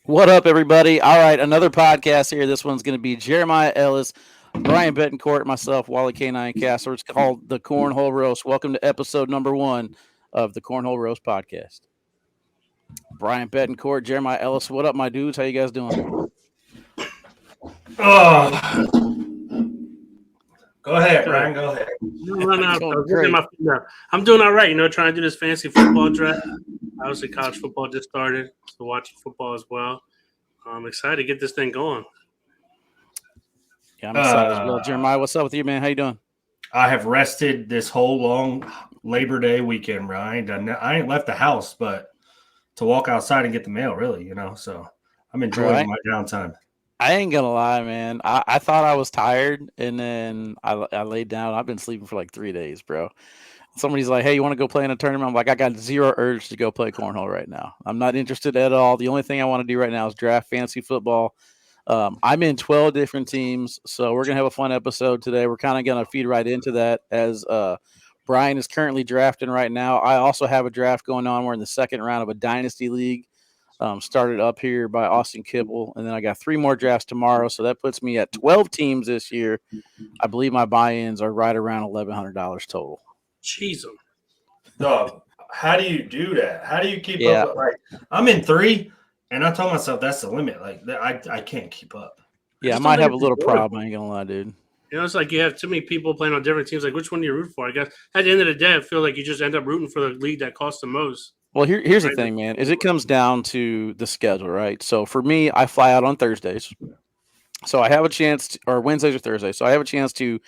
What up, everybody? All right, another podcast here. This one's going to be Jeremiah Ellis, Brian Betancourt, myself, Wally K9 Castler. It's called the Cornhole Roast. Welcome to episode number 1 of the Cornhole Roast podcast. Brian Betancourt, Jeremiah Ellis. What up, my dudes? How you guys doing? Oh, go ahead, Brian. Go ahead. I'm doing all right. Trying to do this fantasy football draft. Obviously, college football just started, so watching football as well. I'm excited to get this thing going. Yeah, I'm excited as well. Jeremiah, what's up with you, man? How you doing? I have rested this whole long Labor Day weekend, Brian. I ain't left the house, but to walk outside and get the mail, really, So I'm enjoying my downtime. I ain't gonna lie, man. I thought I was tired, and then I laid down. I've been sleeping for like 3 days, bro. Somebody's like, hey, you want to go play in a tournament? I'm like, I got zero urge to go play cornhole right now. I'm not interested at all. The only thing I want to do right now is draft fantasy football. I'm in 12 different teams, so we're going to have a fun episode today. We're kind of going to feed right into that as Brian is currently drafting right now. I also have a draft going on. We're in the second round of a dynasty league started up here by Austin Kibble, and then I got 3 more drafts tomorrow, so that puts me at 12 teams this year. I believe my buy-ins are right around $1,100 total. Jeez. Dog, how do you do that? How do you keep up? Like, I'm in 3, and I told myself that's the limit. Like, I can't keep up. Yeah, I might have a little problem. I ain't gonna lie, dude. It's like you have too many people playing on different teams. Like, which one do you root for? I guess at the end of the day, I feel like you just end up rooting for the league that costs the most. Well, here's the thing, man. Is it comes down to the schedule, right? So for me, I fly out on Thursdays, so I have a chance, or Wednesdays or Thursdays. So I have a chance to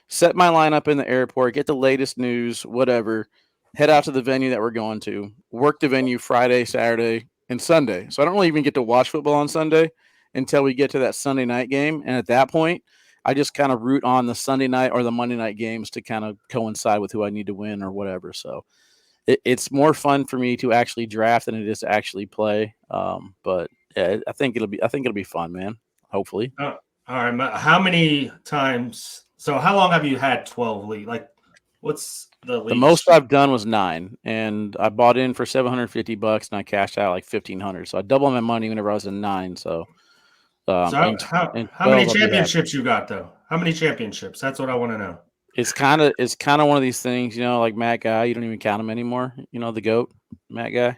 set my lineup in the airport, get the latest news, whatever, head out to the venue that we're going to, work the venue Friday, Saturday, and Sunday. So I don't really even get to watch football on Sunday until we get to that Sunday night game. And at that point, I just kind of root on the Sunday night or the Monday night games to kind of coincide with who I need to win or whatever. So it's more fun for me to actually draft than it is to actually play. But yeah, I think it'll be fun, man. Hopefully. All right. How many times? So how long have you had 12 league? Like, what's the league? The most I've done was 9, and I bought in for $750 and I cashed out like $1,500. So I doubled my money whenever I was in 9. So, how many championships you got though? How many championships? That's what I want to know. It's kind of one of these things, like Matt Guy. You don't even count him anymore. The GOAT, Matt Guy.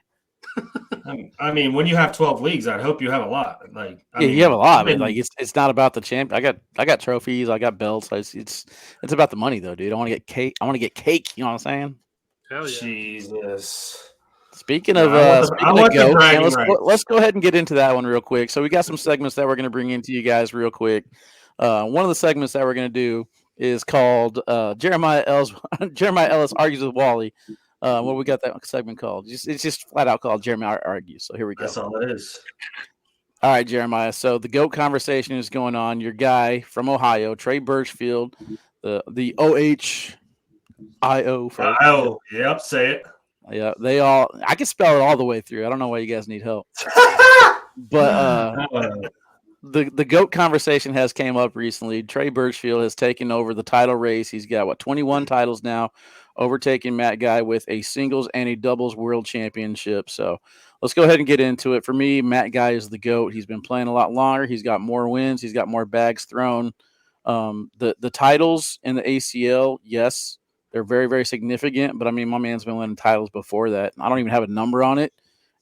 I mean, when you have 12 leagues, I'd hope you have a lot. Like, you have a lot, but like it's not about the champ. I got trophies, I got belts. It's about the money though, dude. I want to get cake. You know what I'm saying? Hell yeah. Jesus. Speaking of GOAT, let's go ahead and get into that one real quick. So we got some segments that we're going to bring into you guys real quick. One of the segments that we're going to do is called Jeremiah Ellis argues with Wally. What we got that segment called? It's just flat out called Jeremiah Argues. So here we go. That's all it is. All right, Jeremiah. So the GOAT conversation is going on. Your guy from Ohio, Trey Birchfield, the OHIO. Oh, yep, say it. Yeah, I can spell it all the way through. I don't know why you guys need help. But the GOAT conversation has came up recently. Trey Birchfield has taken over the title race. He's got 21 titles now, overtaking Matt Guy with a singles and a doubles world championship. So let's go ahead and get into it. For me, Matt Guy is the GOAT. He's been playing a lot longer. He's got more wins. He's got more bags thrown. The titles in the ACL, yes, they're very, very significant. But I mean, my man's been winning titles before that. I don't even have a number on it,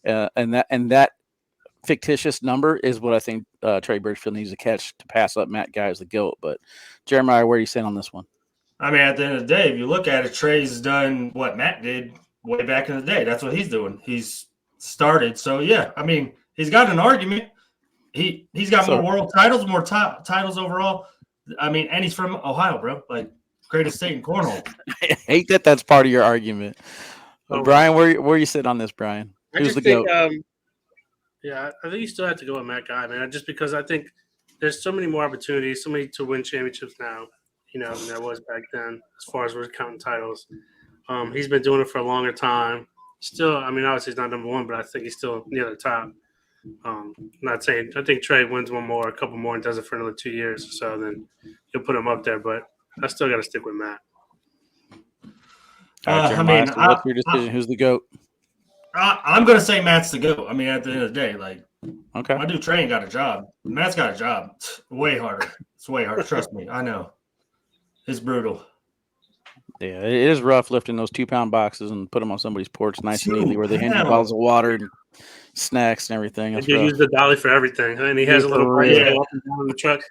and that fictitious number is what I think Trey Birchfield needs to catch to pass up Matt Guy as the GOAT. But Jeremiah, where are you saying on this one? I mean, at the end of the day, if you look at it, Trey's done what Matt did way back in the day. That's what he's doing. He's started. So, yeah, I mean, he's got an argument. He's got more world titles, more titles overall. I mean, and he's from Ohio, bro. Like, greatest state in cornhole. I hate that that's part of your argument. Brian, where you sit on this, Brian? Who's the GOAT? Yeah, I think you still have to go with Matt Guy, man, just because I think there's so many more opportunities, so many to win championships now, than there was back then as far as we're counting titles. He's been doing it for a longer time. Still, I mean, obviously he's not number 1, but I think he's still near the top. Not saying – I think Trey wins one more, a couple more, and does it for another 2 years or so, then you'll put him up there. But I still got to stick with Matt. All right, what's your decision? Who's the GOAT? I'm going to say Matt's the GOAT. I mean, at the end of the day, like, Okay. My dude Trey ain't got a job. Matt's got a job. Way harder. It's way harder. Trust me. I know. It's brutal. Yeah, it is rough lifting those 2-pound boxes and put them on somebody's porch nice and neatly where they hand you bottles of water and snacks and everything. They use the dolly for everything, and he has a little bike up and down the truck.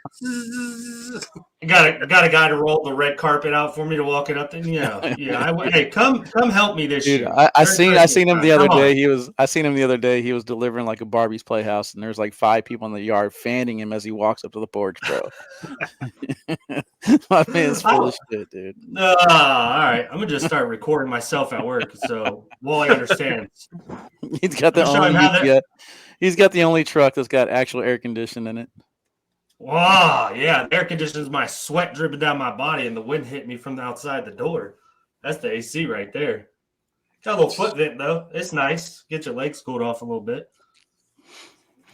Got a guy to roll the red carpet out for me to walk it up. Yeah. Hey, come help me this year. I seen him the other day. I seen him the other day. He was delivering like a Barbie's Playhouse, and there's like 5 people in the yard fanning him as he walks up to the porch, bro. My man's full of shit, dude. All right, I'm gonna just start recording myself at work, so Wally understands. He's got the only truck that's got actual air conditioning in it. Wow, yeah, the air conditioning's my sweat dripping down my body, and the wind hit me from the outside the door. That's the AC right there. Got a little foot vent though. It's nice. Get your legs cooled off a little bit.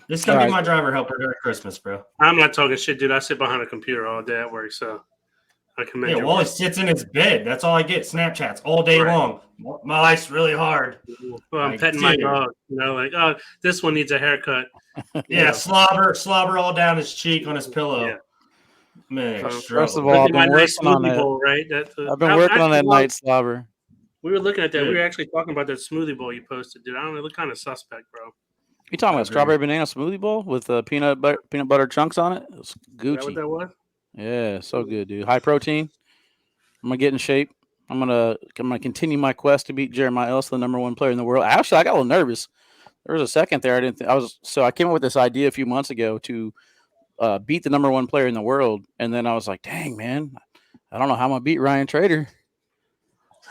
This is gonna be my driver helper during Christmas, bro. I'm not talking shit, dude. I sit behind a computer all day at work, so I commend you. Wally sits in his bed. That's all I get. Snapchats all day long. My life's really hard. Well, I'm petting my dog. Like, oh, this one needs a haircut. Yeah, slobber all down his cheek on his pillow. Yeah. Man, first of all, I've been working on that. Bowl, right? I've been working on that night slobber. We were looking at that. We were actually talking about that smoothie bowl you posted, dude. I don't know. It looked kind of suspect, bro. You talking about strawberry banana smoothie bowl with peanut butter chunks on it? It's Gucci. Is that what that was? Yeah, so good, dude. High protein. I'm gonna get in shape. I'm gonna continue my quest to beat Jeremiah Ellis, the #1 player in the world. Actually, I got a little nervous. There was a second there. I came up with this idea a few months ago to beat the #1 player in the world, and then I was like, dang man, I don't know how I'm gonna beat Ryan Trader.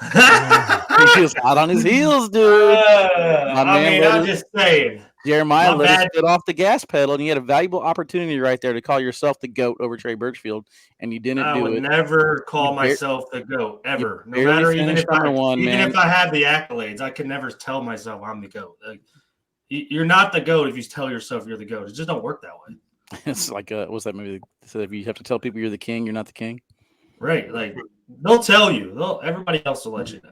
He was hot on his heels, dude. I'm just saying. Jeremiah let his foot off the gas pedal, and you had a valuable opportunity right there to call yourself the GOAT over Trey Birchfield, and you didn't do it. I would never call myself the GOAT, ever. No matter even if I have the accolades, I could never tell myself I'm the GOAT. Like, you're not the GOAT if you tell yourself you're the GOAT. It just don't work that way. It's like, what's that movie? So if you have to tell people you're the king, you're not the king. Right. Like, they'll tell you. Everybody else will let you know.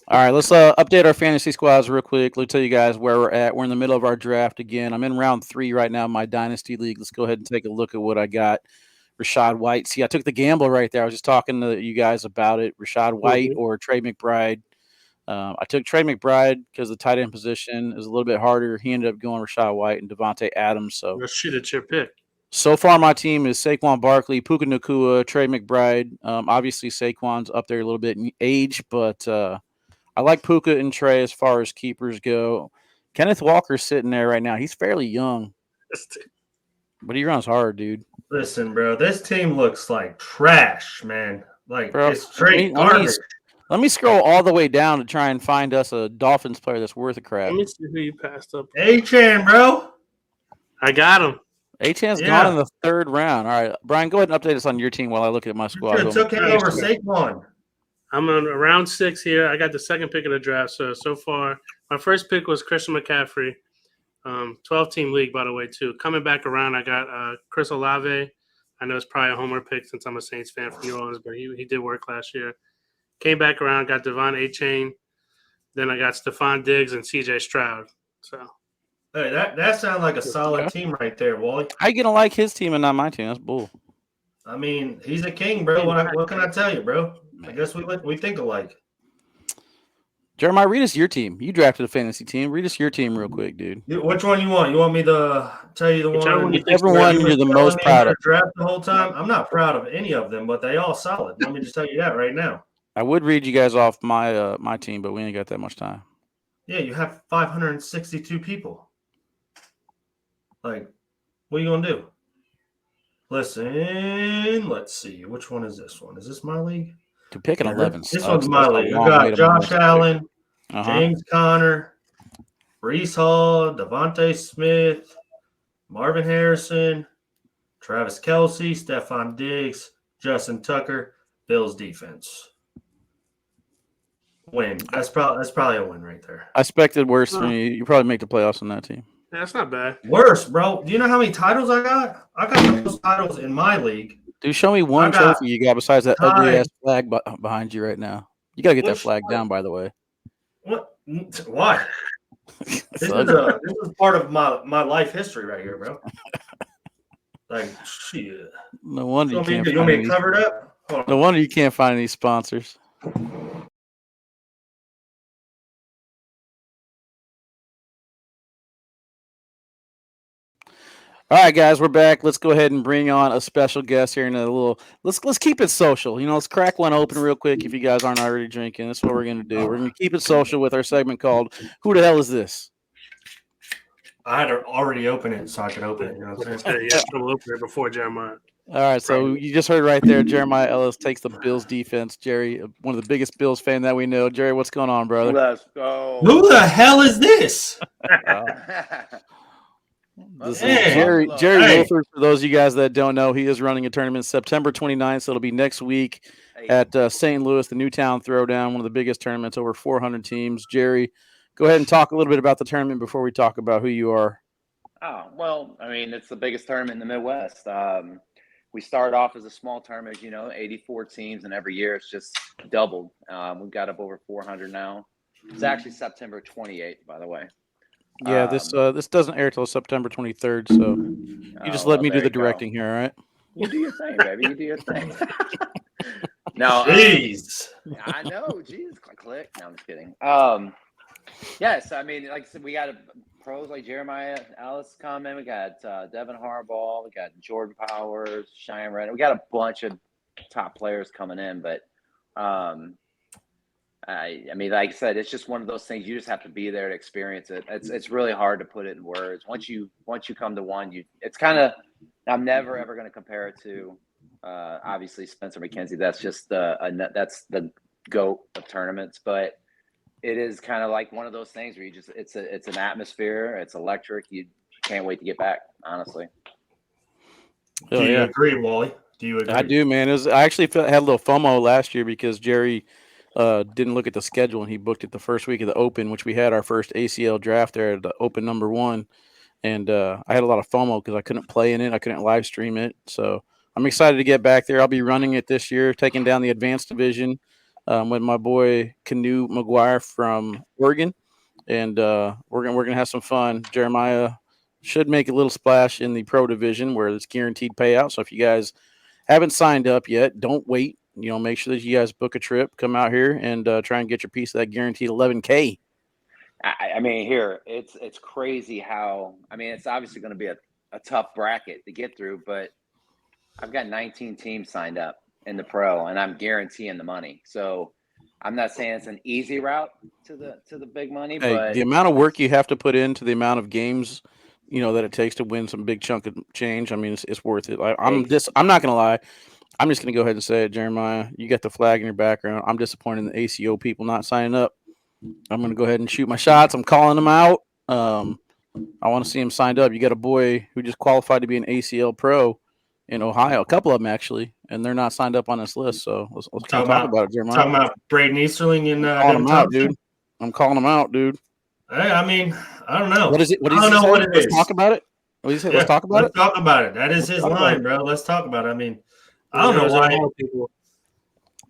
All right, let's update our fantasy squads real quick. Let me tell you guys where we're at. We're in the middle of our draft again. I'm in round 3 right now in my Dynasty League. Let's go ahead and take a look at what I got. Rashad White. See, I took the gamble right there. I was just talking to you guys about it. Rashad White or Trey McBride. I took Trey McBride because the tight end position is a little bit harder. He ended up going Rashad White and Devontae Adams. So let's shoot at your pick. So far, my team is Saquon Barkley, Puka Nacua, Trey McBride. Obviously, Saquon's up there a little bit in age, but I like Puka and Trey as far as keepers go. Kenneth Walker's sitting there right now. He's fairly young, but he runs hard, dude. Listen, bro, this team looks like trash, man. Like, bro, it's straight garbage. Let me scroll all the way down to try and find us a Dolphins player that's worth a crap. Let me see who you passed up. A-Chan, bro. I got him. A-Chan's gone in the 3rd round. All right, Brian, go ahead and update us on your team while I look at my squad. You took him over Saquon. I'm on round 6 here. I got the 2nd pick of the draft. So far, my first pick was Christian McCaffrey. 12-team league, by the way, too. Coming back around, I got Chris Olave. I know it's probably a homer pick since I'm a Saints fan from New Orleans, but he did work last year. Came back around, got Devon A-Chain. Then I got Stephon Diggs and C.J. Stroud. So, hey, that sounds like a solid team right there, Wally. How you gonna like his team and not my team? That's bull. I mean, he's a king, bro. What can I tell you, bro? I guess we think alike. Jeremiah, read us your team. You drafted a fantasy team. Read us your team real quick, dude. Which one you want? You want me to tell you the one? Whichever one you're the most proud of. Draft the whole time. I'm not proud of any of them, but they all solid. Let me just tell you that right now. I would read you guys off my team, but we ain't got that much time. Yeah, you have 562 people. Like, what are you gonna do? Listen, let's see. Which one is this one? Is this my league? To pick an 11. This one's my league. I got Josh Allen, James Conner, Breece Hall, Devontae Smith, Marvin Harrison, Travis Kelce, Stephon Diggs, Justin Tucker, Bills defense. Win. That's probably a win right there. I expected worse from you. You probably make the playoffs on that team. Yeah, that's not bad. Worse, bro. Do you know how many titles I got? I got those titles in my league. Dude, show me one trophy you got besides that ugly ass flag behind you right now. You gotta get that flag down, by the way. What? Why? This is part of my life history right here, bro. Like, shit. No wonder you want me to cover it up? No wonder you can't find any sponsors. All right, guys, we're back. Let's go ahead and bring on a special guest here in a little. Let's keep it social. Let's crack one open real quick. If you guys aren't already drinking, that's what we're gonna do. We're gonna keep it social with our segment called "Who the hell is this?" I had to already open it so I could open it. You know what I'm saying? Yeah, we'll open it before Jeremiah. All right, so you just heard right there, Jeremiah Ellis takes the Bills defense. Jerry, one of the biggest Bills fan that we know. Jerry, what's going on, brother? Let's go. Who the hell is this? This is Jerry Wilford. For those of you guys that don't know, he is running a tournament September 29th, so it'll be next week at St. Louis, the Newtown Throw, one of the biggest tournaments, over 400 teams. Jerry, go ahead and talk a little bit about the tournament before we talk about who you are. Oh, well, I mean, it's the biggest tournament in the Midwest. We started off as a small tournament, 84 teams, and every year it's just doubled. We've got up over 400 now. It's actually September 28th, by the way. Yeah, this doesn't air till September 23rd, so you just let me do the directing here, all right? You do your thing, baby. You do your thing. No, jeez. I know, jeez, click. No, I'm just kidding. Yes, I mean, like I said, we got pros like Jeremiah Ellis coming. We got Devin Harbaugh. We got Jordan Powers, Cheyenne Redden. We got a bunch of top players coming in, but I mean, like I said, it's just one of those things. You just have to be there to experience it. It's really hard to put it in words. Once you come to one, it's kind of. I'm never ever going to compare it to, obviously Spencer McKenzie. That's just that's the GOAT of tournaments. But it is kind of like one of those things where it's an atmosphere. It's electric. You can't wait to get back. Honestly. Do you agree, Wally? Do you agree? I do, man. I actually had a little FOMO last year because Jerry didn't look at the schedule and he booked it the first week of the Open, which we had our first ACL draft there at the Open #1. And I had a lot of FOMO because I couldn't play in it. I couldn't live stream it. So I'm excited to get back there. I'll be running it this year, taking down the advanced division with my boy Canoe McGuire from Oregon. And we're gonna have some fun. Jeremiah should make a little splash in the pro division where it's guaranteed payout. So if you guys haven't signed up yet, don't wait. Make sure that you guys book a trip, come out here, and try and get your piece of that guaranteed $11K. I mean, here it's crazy how. I mean, it's obviously going to be a tough bracket to get through, but I've got 19 teams signed up in the pro, and I'm guaranteeing the money. So I'm not saying it's an easy route to the big money, but the amount of work you have to put into the amount of games, that it takes to win some big chunk of change. I mean, it's worth it. I'm not going to lie. I'm just going to go ahead and say it, Jeremiah. You got the flag in your background. I'm disappointed in the ACO people not signing up. I'm going to go ahead and shoot my shots. I'm calling them out. I want to see them signed up. You got a boy who just qualified to be an ACL pro in Ohio, a couple of them actually, and they're not signed up on this list. So let's talk about it, Jeremiah. Talking about Braden Easterling and calling them out, dude. I'm calling them out, dude. Hey, I mean, I don't know. What is it? I don't know what it is. Let's talk about it. What do you say? Let's talk about it. Let's talk about it. That is his line, bro. Let's talk about it. I mean, I don't know why.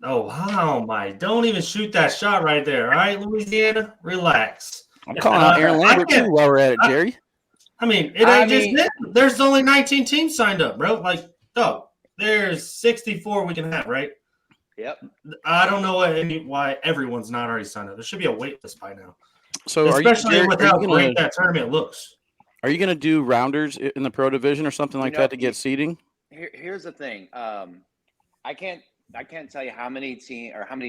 Oh, how am I? Don't even shoot that shot right there. All right, Louisiana, relax. I'm calling out Aaron Lambert too while we're at it, Jerry. I mean, it ain't just it. There's only 19 teams signed up, bro. Like, there's 64 we can have, right? Yep. I don't know why everyone's not already signed up. There should be a wait list by now. So, especially with how great that tournament looks. Are you going to do rounders in the pro division or something like that to get seeding? Here's the thing. I can't tell you how many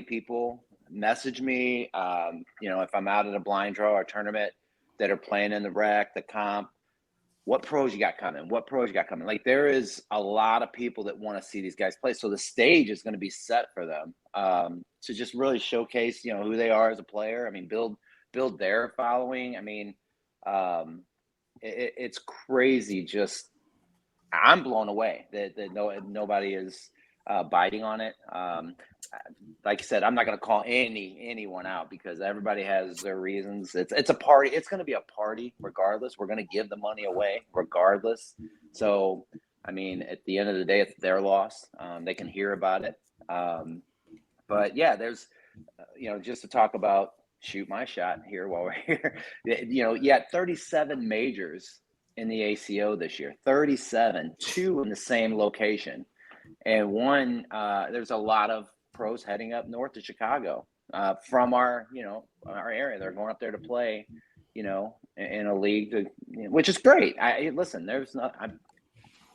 people message me. If I'm out at a blind draw or tournament that are playing in the rec, the comp. What pros you got coming? Like, there is a lot of people that want to see these guys play. So the stage is going to be set for them to just really showcase, who they are as a player. I mean, build their following. I mean, it's crazy. Just I'm blown away that nobody is biting on it. Like I said, I'm not going to call anyone out because everybody has their reasons. It's a party. It's going to be a party regardless. We're going to give the money away regardless. So, I mean, at the end of the day, it's their loss. They can hear about it. But yeah, there's, just to talk about shoot my shot here while we're here. You had 37 majors in the ACO this year, 37, 2 in the same location. And one, there's a lot of pros heading up north to Chicago from our area. They're going up there to play, in a league, which is great. Listen,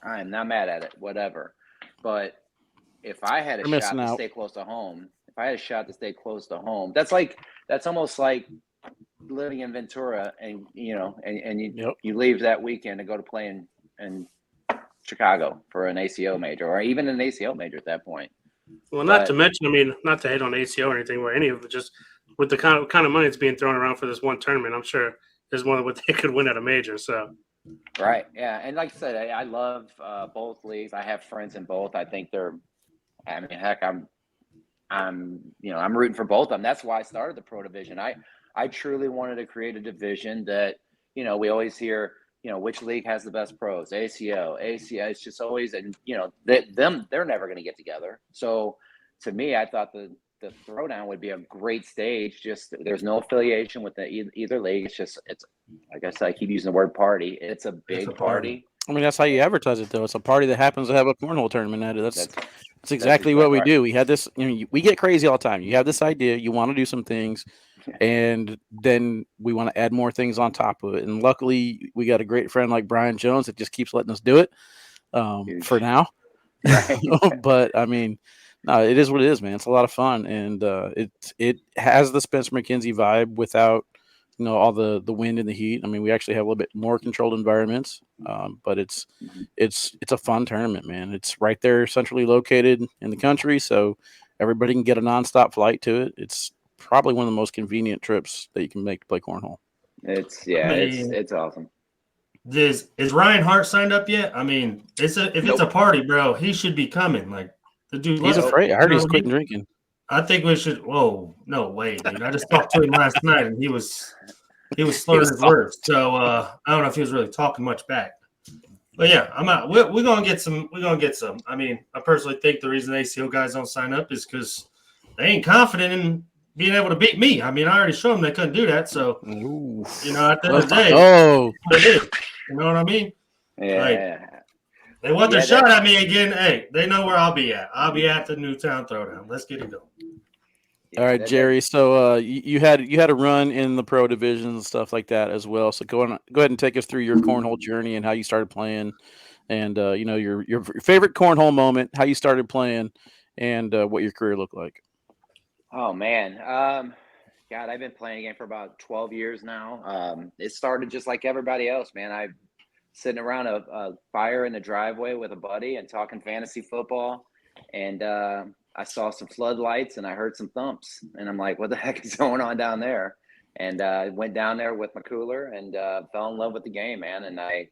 I'm not mad at it, whatever. But if I had a shot to stay close to home, that's almost like living in Ventura and you leave that weekend to go to play in Chicago for an ACO major or even an ACO major at that point. Well, not to mention, I mean, not to hate on ACO or anything, or any of it, just with the kind of money that's being thrown around for this one tournament, I'm sure there's more than what they could win at a major. So, right, yeah, and like I said, I love both leagues. I have friends in both. I think they're, I mean, heck, I'm rooting for both of them. That's why I started the pro division. I truly wanted to create a division that, we always hear, which league has the best pros? ACO. It's just always, and they're never going to get together. So to me, I thought the throwdown would be a great stage. Just there's no affiliation with either league. It's I guess I keep using the word party. It's a big party. I mean, that's how you advertise it, though. It's a party that happens to have a cornhole tournament at it. That's exactly what we do. We had this. We get crazy all the time. You have this idea. You want to do some things. And then we want to add more things on top of it. And luckily, we got a great friend like Brian Jones that just keeps letting us do it for now. Right. But, I mean, no, it is what it is, man. It's a lot of fun. And it has the Spencer McKenzie vibe without, all the wind and the heat. I mean, we actually have a little bit more controlled environments. But it's a fun tournament, man. It's right there centrally located in the country. So everybody can get a nonstop flight to it. It's probably one of the most convenient trips that you can make to play cornhole. It's awesome. Is Ryan Hart signed up yet? I mean, it's a party, bro. He should be coming. Like the dude, he's afraid. I heard he's quitting drinking. I think we should. Whoa, no way, dude. I just talked to him last night, and he was slurring his words. So I don't know if he was really talking much back. But yeah, I'm out. We're gonna get some. I mean, I personally think the reason ACO guys don't sign up is because they ain't confident in being able to beat me. I mean, I already showed them they couldn't do that. So, at the end of the day, they did. You know what I mean? Yeah. Like, they want their shot at me again. Hey, they know where I'll be at. I'll be at the Newtown Throwdown. Let's get it going. All right, Jerry. So you had a run in the pro division and stuff like that as well. So go ahead and take us through your cornhole journey and how you started playing, and your favorite cornhole moment, how you started playing, and what your career looked like. Oh man, God, I've been playing a game for about 12 years now. It started just like everybody else, man. I'm sitting around a fire in the driveway with a buddy and talking fantasy football, and I saw some floodlights and I heard some thumps, and I'm like, what the heck is going on down there? And I went down there with my cooler and fell in love with the game, man. And I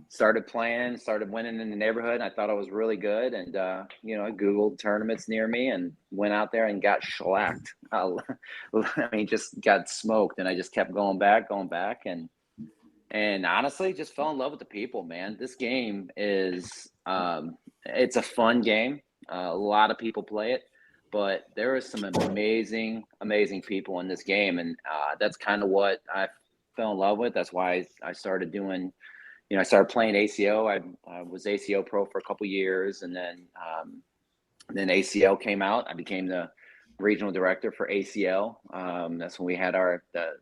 started playing, started winning in the neighborhood. And I thought I was really good. And, I Googled tournaments near me and went out there and got shellacked. I mean, just got smoked. And I just kept going back. And honestly, just fell in love with the people, man. This game is, it's a fun game. A lot of people play it, but there are some amazing people in this game. And that's kind of what I fell in love with. That's why I started doing, I started playing ACO. I was ACO pro for a couple years, and then ACL came out. I became the regional director for ACL. That's when we had the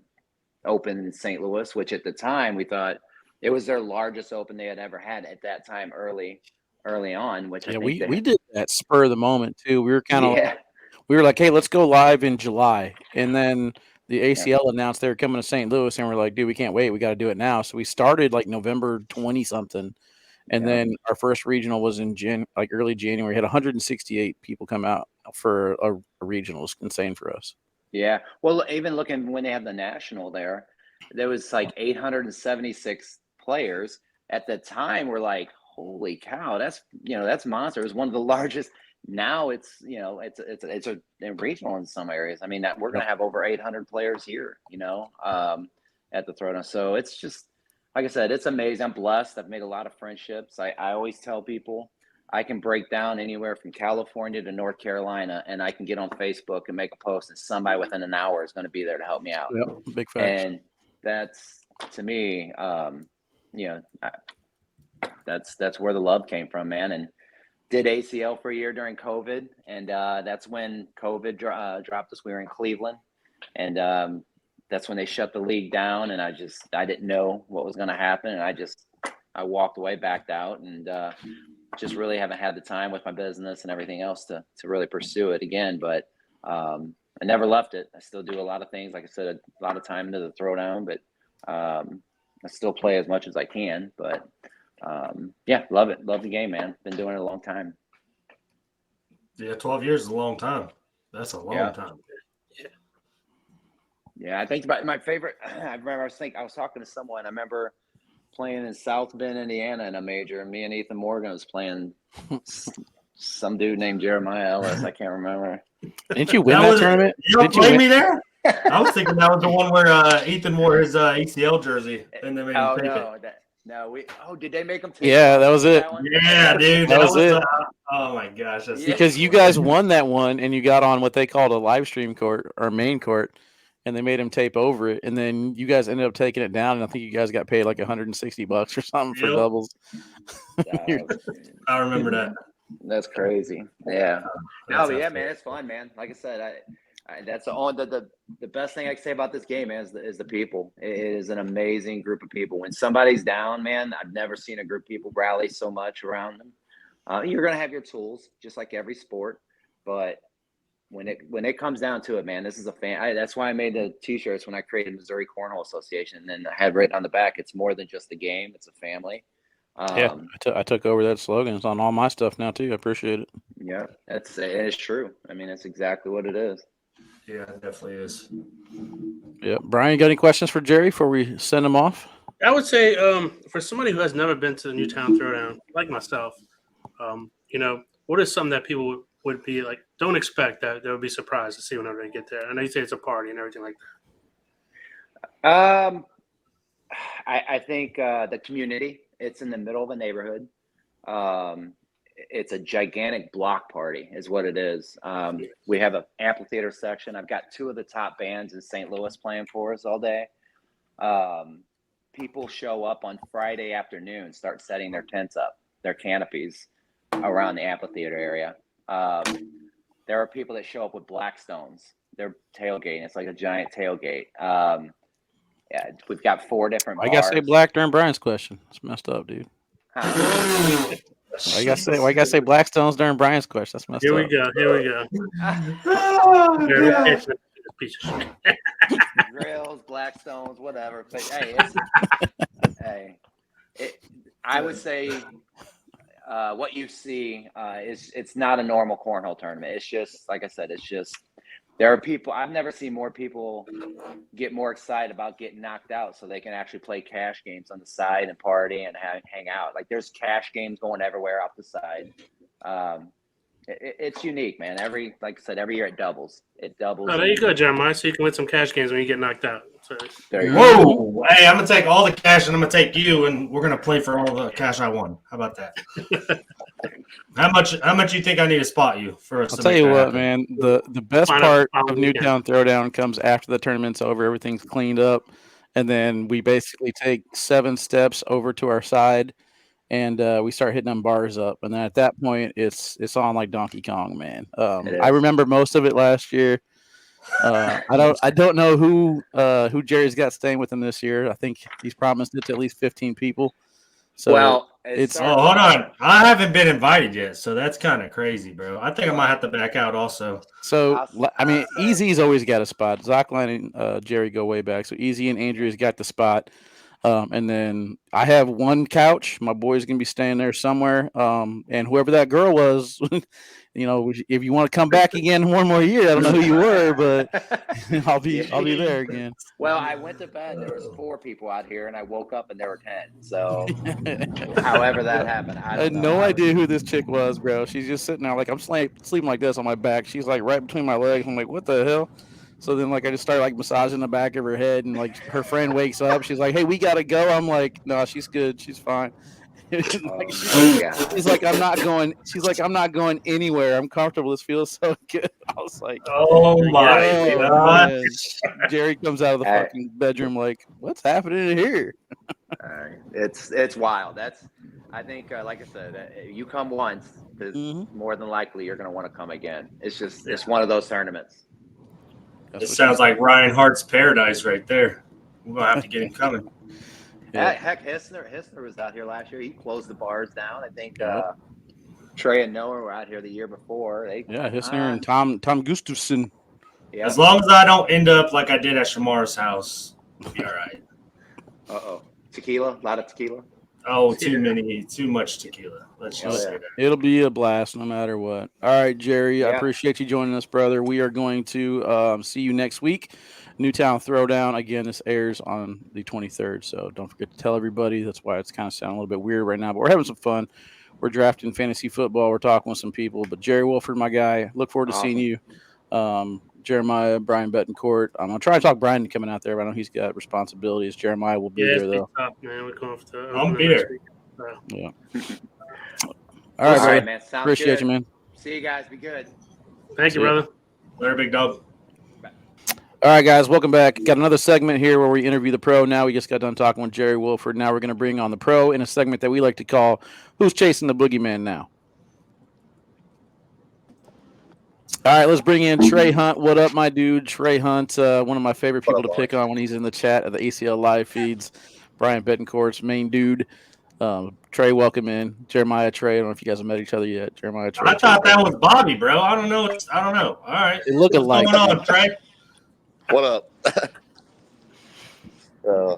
open in St. Louis, which at the time we thought it was their largest open they had ever had at that time early on, which I think we did that spur of the moment too. We were we were like, hey, let's go live in July. And then the ACL announced they were coming to St. Louis, and we're like, dude, we can't wait. We got to do it now. So we started like November 20 something. And then our first regional was in early January. We had 168 people come out for a regional. It was insane for us. Yeah. Well, even looking when they had the national there was like 876 players at the time. We're like, holy cow, that's monster. It was one of the largest. Now it's it's a regional in some areas. I mean, that we're going to have over 800 players here, at the Throwdown. So it's just, like I said, it's amazing. I'm blessed. I've made a lot of friendships. I always tell people I can break down anywhere from California to North Carolina, and I can get on Facebook and make a post, and somebody within an hour is going to be there to help me out. Yep, big facts. And that's, to me, that's where the love came from, man. And did ACL for a year during COVID, and that's when COVID dropped us. We were in Cleveland, and that's when they shut the league down, and I didn't know what was going to happen, and I walked away, backed out, and just really haven't had the time with my business and everything else to really pursue it again. But I never left it. I still do a lot of things. Like I said, a lot of time into the throwdown, but I still play as much as I can. But yeah, love it. Love the game, man. Been doing it a long time. Yeah, 12 years is a long time. That's a long time. Yeah, I think about my favorite. I remember I was talking to someone. I remember playing in South Bend, Indiana in a major, and me and Ethan Morgan was playing some dude named Jeremiah Ellis. I can't remember. Didn't you win that tournament? You don't play me there? I was thinking that was the one where Ethan wore his ACL jersey and they made him take it. Did they make him take Yeah, that was it. Yeah, dude. That was it. Oh my gosh. Because you guys won that one and you got on what they called a live stream court or main court, and they made him tape over it, and then you guys ended up taking it down, and I think you guys got paid like $160 or something for doubles. I remember that. That's crazy. Yeah. Man, it's fun, man. Like I said, that's the best thing I can say about this game is the people. It is an amazing group of people. When somebody's down, man, I've never seen a group of people rally so much around them. You're gonna have your tools, just like every sport, but when it comes down to it, man, this is a fan. That's why I made the T-shirts when I created Missouri Cornhole Association, and then I had written on the back, it's more than just a game; it's a family. Yeah, I took over that slogan. It's on all my stuff now too. I appreciate it. Yeah, it's true. I mean, it's exactly what it is. Yeah, it definitely is. Yeah, Brian, you got any questions for Jerry before we send him off? I would say, for somebody who has never been to the Newtown Throwdown, like myself, what is something that people would be like, don't expect that they would be surprised to see whenever they get there? I know you say it's a party and everything like that. I think the community. It's in the middle of a neighborhood. It's a gigantic block party is what it is. We have an amphitheater section. I've got two of the top bands in St. Louis playing for us all day. People show up on Friday afternoon, start setting their tents up, their canopies around the amphitheater area. There are people that show up with Blackstones. They're tailgating. It's like a giant tailgate. Yeah, we've got 4 different bars. I gotta say black during Brian's question. It's messed up, dude. I gotta say Blackstones during Brian's question. That's messed up. Here we go. Grills, Blackstones, whatever. But hey, I would say what you see is it's not a normal cornhole tournament. It's just, like I said, there are people. I've never seen more people get more excited about getting knocked out so they can actually play cash games on the side and party and hang out. Like there's cash games going everywhere off the side. It's unique, man. Like I said, every year it doubles. It doubles. Oh, there you go, Jeremiah. So you can win some cash games when you get knocked out. So, there you go. Whoa! Hey, I'm gonna take all the cash and I'm gonna take you, and we're gonna play for all the cash I won. How about that? How much you think I need to spot you for us? I'll tell you what, man. The best part of Newtown Throwdown comes after the tournament's over. Everything's cleaned up, and then we basically take 7 steps over to our side, and we start hitting them bars up. And then at that point, it's on like Donkey Kong, man. I remember most of it last year. I don't know who Jerry's got staying with him this year. I think he's promised it to at least 15 people. So hold on. I haven't been invited yet, so that's kind of crazy, bro. I think I might have to back out also. So I mean, Easy's always got a spot. Zockline and Jerry go way back, so Easy and Andrew's got the spot. And then I have one couch. My boy's gonna be staying there somewhere. And whoever that girl was, if you want to come back again one more year, I don't know who you were, but I'll be there again. Well, I went to bed. There was 4 people out here, and I woke up and there were 10. So, however that happened, I had no idea who this chick was, bro. She's just sitting there like I'm sleeping like this on my back. She's like right between my legs. I'm like, what the hell? So then, like, I just started, like, massaging the back of her head, and, like, her friend wakes up. She's like, hey, we got to go. I'm like, no, she's good. She's fine. She's like, I'm not going. She's like, I'm not going anywhere. I'm comfortable. This feels so good. I was like, oh my God. Man. Jerry comes out of the fucking bedroom like, what's happening here? It's wild. I think, like I said, you come once, because more than likely you're going to want to come again. It's just it's one of those tournaments. It sounds like Ryan Hart's paradise right there. We're gonna have to get him coming. Yeah. Heck, Hissner was out here last year. He closed the bars down. I think Trey and Noah were out here the year before. Hissner and Tom Gustafson. Yeah. As long as I don't end up like I did at Shamar's house, we'll be all right. Tequila, a lot of tequila. Oh, too much tequila. Let's just say that. It'll be a blast no matter what. All right, Jerry, I appreciate you joining us, brother. We are going to see you next week. Newtown Throwdown. Again, this airs on the 23rd, so don't forget to tell everybody. That's why it's kind of sounding a little bit weird right now, but we're having some fun. We're drafting fantasy football. We're talking with some people, but Jerry Wolford, my guy, look forward to seeing you. Jeremiah, Brian Betancourt. I'm going to try to talk Brian coming out there, but I know he's got responsibilities. Jeremiah will be there, though. Tough, man. We're going to I'll be there. Yeah. All right, man. Sounds appreciate good. You, man. See you guys. Be good. Thank you, brother. Later, big dog. All right, guys, welcome back. Got another segment here where we interview the pro. Now we just got done talking with Jerry Wolford. Now we're going to bring on the pro in a segment that we like to call Who's Chasing the Boogieman Now? All right, let's bring in Trey Hunt. What up, my dude? Trey Hunt, one of my favorite people to pick on when he's in the chat of the ACL live feeds. Brian Betancourt's main dude. Trey, welcome in. Jeremiah, Trey. I don't know if you guys have met each other yet. Jeremiah, Trey. I thought that was Bobby, bro. I don't know. All right. It looked like. What's going on, Trey? What up?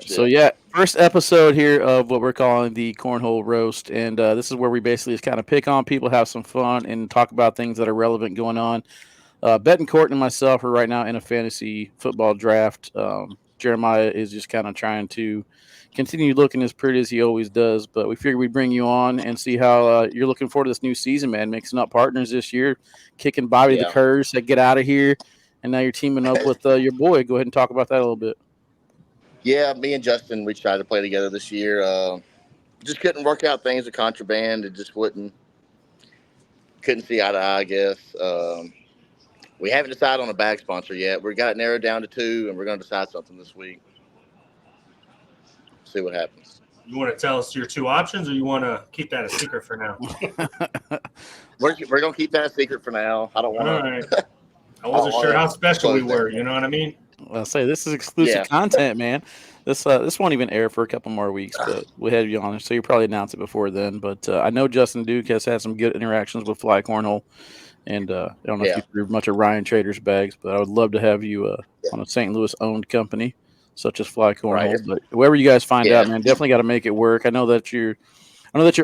So, first episode here of what we're calling the Cornhole Roast. And this is where we basically just kind of pick on people, have some fun, and talk about things that are relevant going on. Betancourt and myself are right now in a fantasy football draft. Jeremiah is just kind of trying to continue looking as pretty as he always does. But we figured we'd bring you on and see how you're looking forward to this new season, man. Mixing up partners this year, kicking Bobby the Curse, said get out of here. And now you're teaming up with your boy. Go ahead and talk about that a little bit. Yeah, me and Justin, we tried to play together this year. Just couldn't work out things with contraband. It just couldn't see eye to eye, I guess. We haven't decided on a bag sponsor yet. We got it narrowed down to 2, and we're going to decide something this week. See what happens. You want to tell us your 2 options, or you want to keep that a secret for now? We're going to keep that a secret for now. I don't want to. All right. I wasn't sure how special we were. You know what I mean? I'll say this is exclusive content, man. This won't even air for a couple more weeks, but we had you on, so you'll probably announce it before then. But I know Justin Duke has had some good interactions with Fly Cornhole, and I don't know if you threw much of Ryan Trader's bags, but I would love to have you on a St. Louis-owned company such as Fly Cornhole. Right. But whoever you guys find out, man, definitely got to make it work. I know that your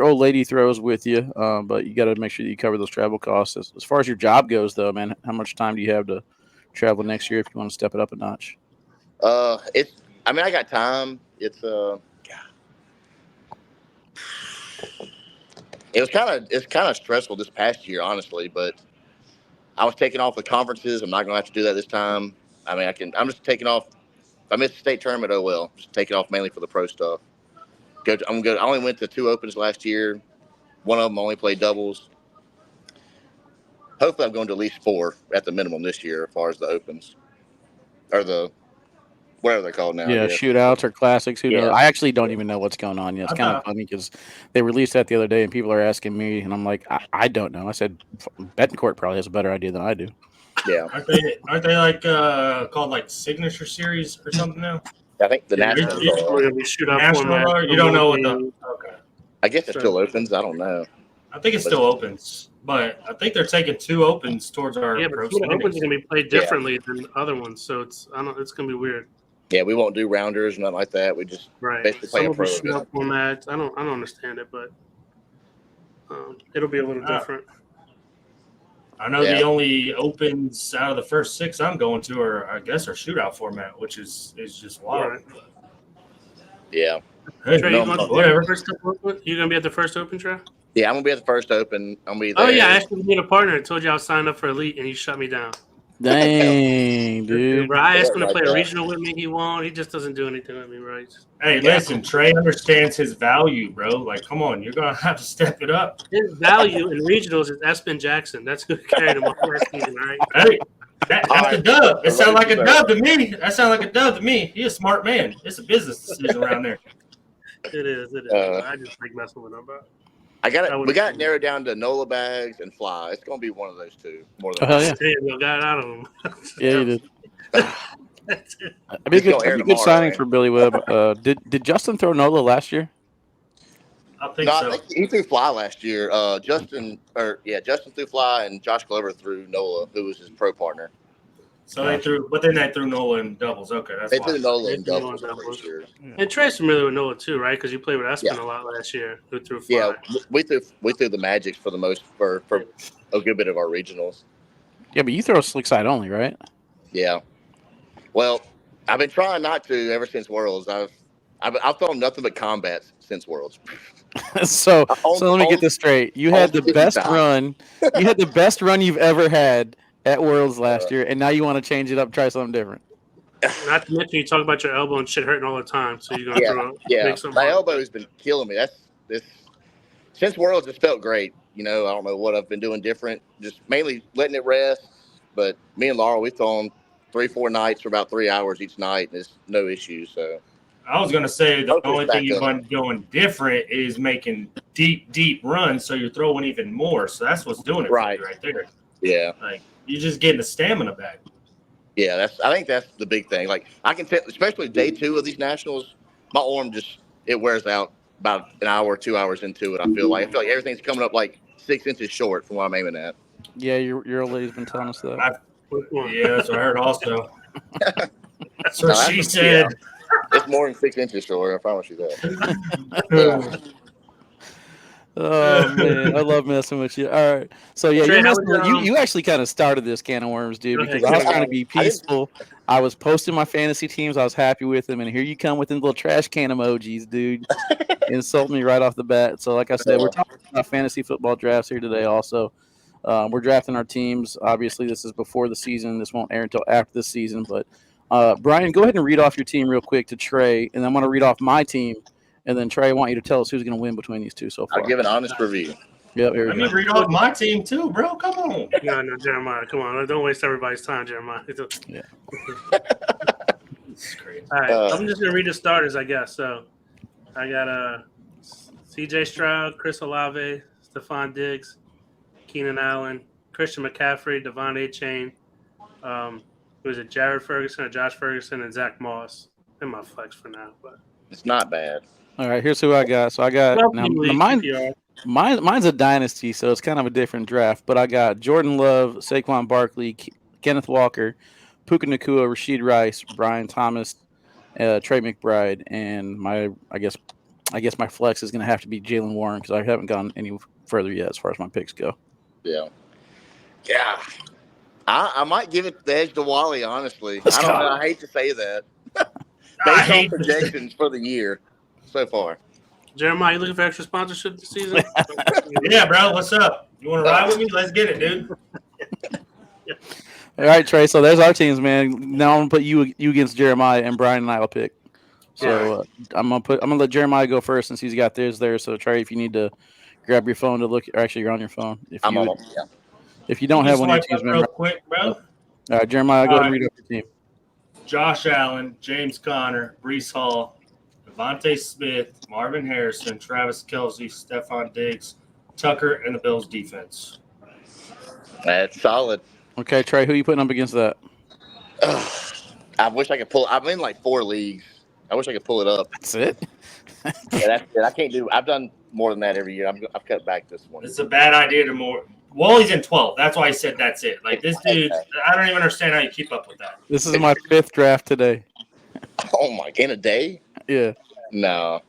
old lady throws with you, but you got to make sure that you cover those travel costs. As far as your job goes, though, man, how much time do you have to travel next year if you want to step it up a notch? I got time. It's kind of stressful this past year, honestly, but I was taking off the conferences. I'm not going to have to do that this time. I'm just taking off. If I miss the state tournament, oh well. Just taking off mainly for the pro stuff. I'm good. I only went to 2 opens last year. One of them only played doubles. Hopefully, I'm going to at least 4 at the minimum this year, as far as the opens or the whatever they're called now. Yeah, shootouts or classics. Who knows? I actually don't even know what's going on yet. It's kind of funny because they released that the other day, and people are asking me, and I'm like, I don't know. I said Betancourt probably has a better idea than I do. Yeah, aren't they like called like Signature Series or something now? I think the national. You don't know what the. Okay. I guess it still opens. I don't know. I think it still opens, but I think they're taking 2 opens towards our. Yeah, but 2 opens are going to be played differently than other ones, so it's going to be weird. Yeah, we won't do rounders, nothing like that. We just basically play a pro. Formats. I don't understand it, but it'll be a little different. I know the only opens out of the first 6 I'm going to are shootout format, which is just wild. Right. Yeah. Hey, Trey, whatever. You gonna be at the first open, Trey? Yeah, I'm gonna be at the first open. I'm gonna be there. Oh yeah, I asked you to be a partner. I told you I was signed up for Elite, and you shut me down. Dang, dude. Bro, I asked him to Like play a that. regional with me. He won't. He just doesn't do anything with me, right? Hey, listen, Trey understands his value, bro. Like, come on, you're gonna have to step it up. His value in regionals is Espen Jackson. That's who carried him off last season, right? Hey, that's a dub. It sounds like a Sir. dub to me. That sounds like a dub to me. He's a smart man. It's a business decision around there. It is. I just like messing with him, bro. We got it narrowed down to NOLA bags and fly. It's gonna be one of those two. More than Oh, yeah. Damn, got out of him. Yeah, you did. That's it. It'd be a gonna air good tomorrow, signing right? for Billy Webb. Did Justin throw NOLA last year? I think No, so. I think he threw fly last year. Justin threw fly and Josh Glover threw NOLA, who was his pro partner. So they threw Nola in doubles. Okay, that's They why. threw NOLA They in threw doubles, NOLA I'm pretty sure. And Trey's familiar with Noah too, right? Because you played with Espen Yeah. a lot last year. Who threw fly. Yeah, we threw the Magics for a good bit of our regionals. Yeah, but you throw slick side only, right? Yeah. Well, I've been trying not to ever since Worlds. I've thrown nothing but combats since Worlds. so let me get this straight. You had the best run. You had the best run you've ever had at Worlds last year, and now you want to change it up, try something different. Not to mention you talk about your elbow and shit hurting all the time, so you're gonna make something. My elbow's been killing me. Since Worlds, it's felt great. I don't know what I've been doing different. Just mainly letting it rest. But me and Laura, we've thrown 3-4 nights for about 3 hours each night, and it's no issue. So I was gonna say the Hopefully only it's thing back you've up. been doing different is making deep runs, so you're throwing even more. So that's what's doing it Right. for you right there. yeah. Like you're just getting the stamina back. Yeah, I think that's the big thing. Like I can tell, especially day 2 of these nationals, my arm it wears out about an hour, 2 hours into it. I feel like everything's coming up like 6 inches short from what I'm aiming at. Yeah, your old lady's been telling us that. Yeah, that's what I heard also. That's what No, she said. It's more than 6 inches short. I promise you that. Oh man, I love messing with you. All right, so yeah, Trey, you actually kind of started this can of worms, dude, Go because ahead. I was trying to be peaceful. I was posting my fantasy teams. I was happy with them, and here you come with them little trash can emojis, dude. Insult me right off the bat. So, like I said, we're talking about fantasy football drafts here today. Also, we're drafting our teams. Obviously, this is before the season. This won't air until after the season. But Brian, go ahead and read off your team real quick to Trey, and I'm going to read off my team. And then Trey, I want you to tell us who's going to win between these two so far. I'll give an honest review. Yep, here we Let go. me read off my team too, bro. Come on. No, Jeremiah, come on. Don't waste everybody's time, Jeremiah. Yeah. This is crazy. All right, I'm just going to read the starters, I guess. So I got C.J. Stroud, Chris Olave, Stephon Diggs, Keenan Allen, Christian McCaffrey, Devon Achane, who is it, Jared Ferguson or Josh Ferguson, and Zach Moss. In my flex for now. But It's not bad. All right, here's who I got. So I got mine's a dynasty, so it's kind of a different draft. But I got Jordan Love, Saquon Barkley, Kenneth Walker, Puka Nacua, Rashid Rice, Brian Thomas, Trey McBride, and I guess my flex is going to have to be Jalen Warren because I haven't gone any further yet as far as my picks go. Yeah. I might give it the edge to Wally, honestly. I don't know. I hate to say that. Based on projections for the year so far. Jeremiah, you looking for extra sponsorship this season? Yeah, bro. What's up? You want to ride with me? Let's get it, dude. All right, Trey. So there's our teams, man. Now I'm gonna put you against Jeremiah, and Brian and I will pick. So I'm gonna let Jeremiah go first since he's got theirs there. So Trey, if you need to grab your phone to look, or actually you're on your phone. If you don't have one of your teams, real quick, bro. All right, Jeremiah, go ahead and read up your team. Josh Allen, James Conner, Breece Hall, Devontae Smith, Marvin Harrison, Travis Kelce, Stephon Diggs, Tucker, and the Bills defense. That's solid. Okay, Trey, who are you putting up against that? I wish I could pull. I'm in like 4 leagues. I wish I could pull it up. That's it. That's it. I can't do. I've done more than that every year. I've cut back this one. It's a bad idea to more. Wally's in 12. That's why I said that's it. Like this dude, I don't even understand how you keep up with that. This is my 5th draft today. Oh my! In a day? Yeah. No.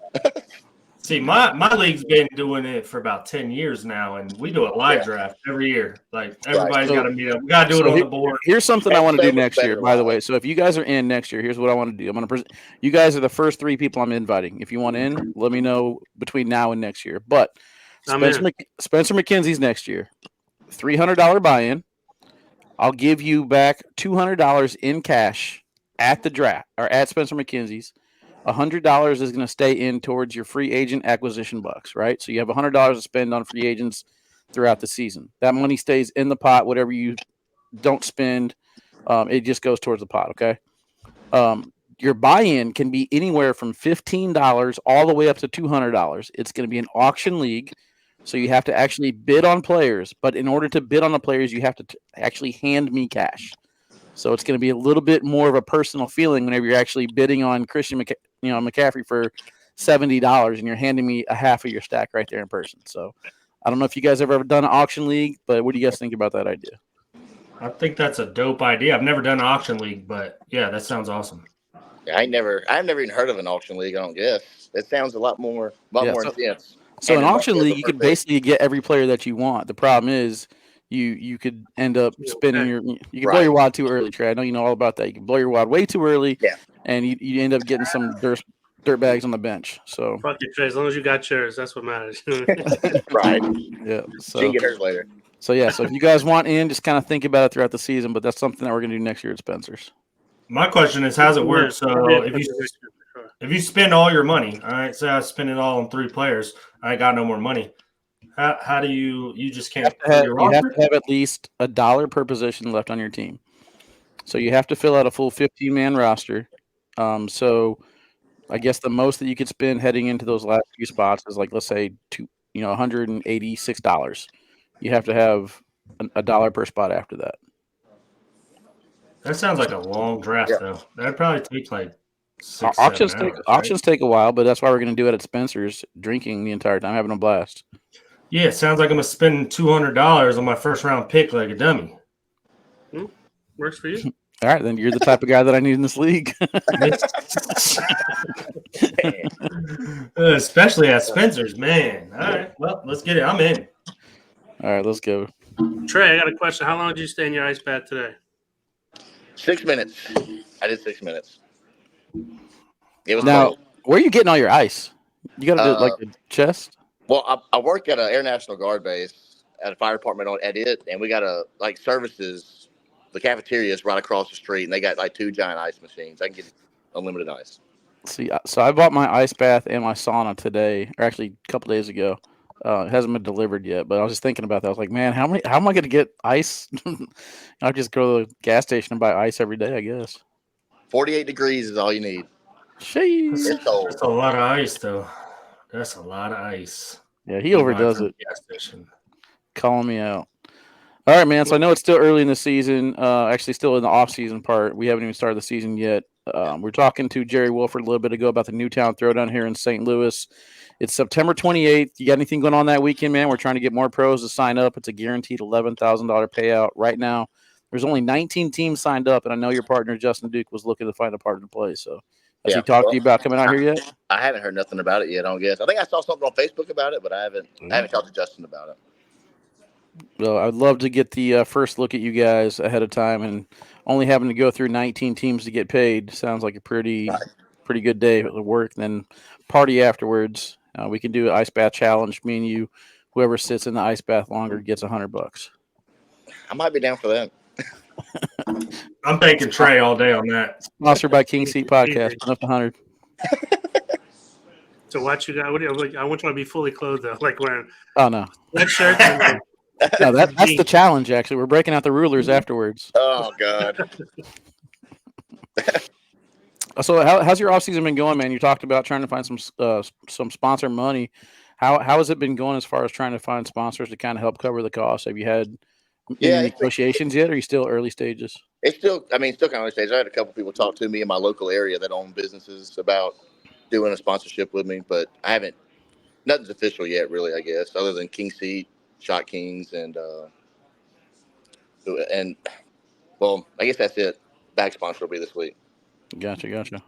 See, my league's been doing it for about 10 years now, and we do a live draft every year. Like everybody's got to meet up. We got to do it on the board. Here's something I want to do next year, by the way. So if you guys are in next year, here's what I want to do. I'm going to present. You guys are the first 3 people I'm inviting. If you want in, let me know between now and next year. But Spencer McKenzie's next year. $300 buy-in. I'll give you back $200 in cash at the draft or at Spencer McKenzie's. $100 is going to stay in towards your free agent acquisition bucks, right? So you have $100 to spend on free agents throughout the season. That money stays in the pot. Whatever you don't spend, it just goes towards the pot. Okay. Your buy-in can be anywhere from $15 all the way up to $200. It's going to be an auction league, so you have to actually bid on players. But in order to bid on the players, you have to actually hand me cash. So it's going to be a little bit more of a personal feeling whenever you're actually bidding on Christian McCaffrey for $70, and you're handing me a half of your stack right there in person. So I don't know if you guys have ever done an auction league, but what do you guys think about that idea? I think that's a dope idea. I've never done an auction league, but yeah, that sounds awesome. Yeah, I've never even heard of an auction league. I don't guess it sounds a lot more intense. So an auction league, you could basically get every player that you want. The problem is you could end up spending you can blow your wad too early, Trey. I know you know all about that. You can blow your wad way too early, and you end up getting some dirt bags on the bench. So fuck it, Trey. As long as you got yours, that's what matters. Right. Yeah. So she can get hers later. So yeah. So if you guys want in, just kind of think about it throughout the season. But that's something that we're gonna do next year at Spencer's. My question is, how's it work? So if you spend all your money, all right, say I spend it all on 3 players, I got no more money. How do you just can't? You have to have at least $1 per position left on your team. So you have to fill out a full 15-man roster. So I guess the most that you could spend heading into those last few spots is like, let's say $186. You have to have $1 per spot after that. That sounds like a long draft, though. That'd probably take like 6, auctions 7 hours, auctions take a while, but that's why we're going to do it at Spencer's, drinking the entire time, having a blast. Yeah, it sounds like I'm gonna spend $200 on my first round pick like a dummy. Works for you. All right, then you're the type of guy that I need in this league. Especially at Spencer's, man. All right, well, let's get it. I'm in. All right, let's go. Trey, I got a question. How long did you stay in your ice bath today? 6 minutes. I did 6 minutes. It was now, cold. Where are you getting all your ice? You got to do it like the chest? Well, I work at an Air National Guard base at a fire department at it, and we got services. The cafeteria is right across the street, and they got like 2 giant ice machines. I can get unlimited ice. See, so I bought my ice bath and my sauna today, or actually a couple days ago. It hasn't been delivered yet, but I was just thinking about that. I was like, man, how am I going to get ice? I'll just go to the gas station and buy ice every day, I guess. 48 degrees is all you need. Jeez. It's cold. That's a lot of ice, though. That's a lot of ice. Yeah, he overdoes it. Gas station. Calling me out. All right, man. So I know it's still early in the season. Actually, still in the off-season part. We haven't even started the season yet. We're talking to Jerry Wolford a little bit ago about the Newtown Throw down here in St. Louis. It's September 28th. You got anything going on that weekend, man? We're trying to get more pros to sign up. It's a guaranteed $11,000 payout right now. There's only 19 teams signed up, and I know your partner Justin Duke was looking to find a partner to play. So, has he talked to you about coming out here yet? I haven't heard nothing about it yet. I don't guess. I think I saw something on Facebook about it, but I haven't talked to Justin about it. Well, I'd love to get the first look at you guys ahead of time, and only having to go through 19 teams to get paid sounds like a pretty good day of work. Then party afterwards. We can do an ice bath challenge. Me and you, whoever sits in the ice bath longer gets $100. I might be down for that. I'm thanking Trey all day on that. Sponsored by King Seat Podcast. Up to 100. So watch you guys. I want you to be fully clothed though, like wearing. Oh no. Sweatshirts and No, that's the challenge. Actually, we're breaking out the rulers afterwards. Oh God. So how's your off season been going, man? You talked about trying to find some sponsor money. How has it been going as far as trying to find sponsors to kind of help cover the cost? Have you had any negotiations yet, or are you still early stages? It's still kind of early stages. I had a couple people talk to me in my local area that own businesses about doing a sponsorship with me, but I haven't. Nothing's official yet, really. I guess other than King Seat, Shot Kings, and well, I guess that's it. Back sponsor will be this week. Gotcha.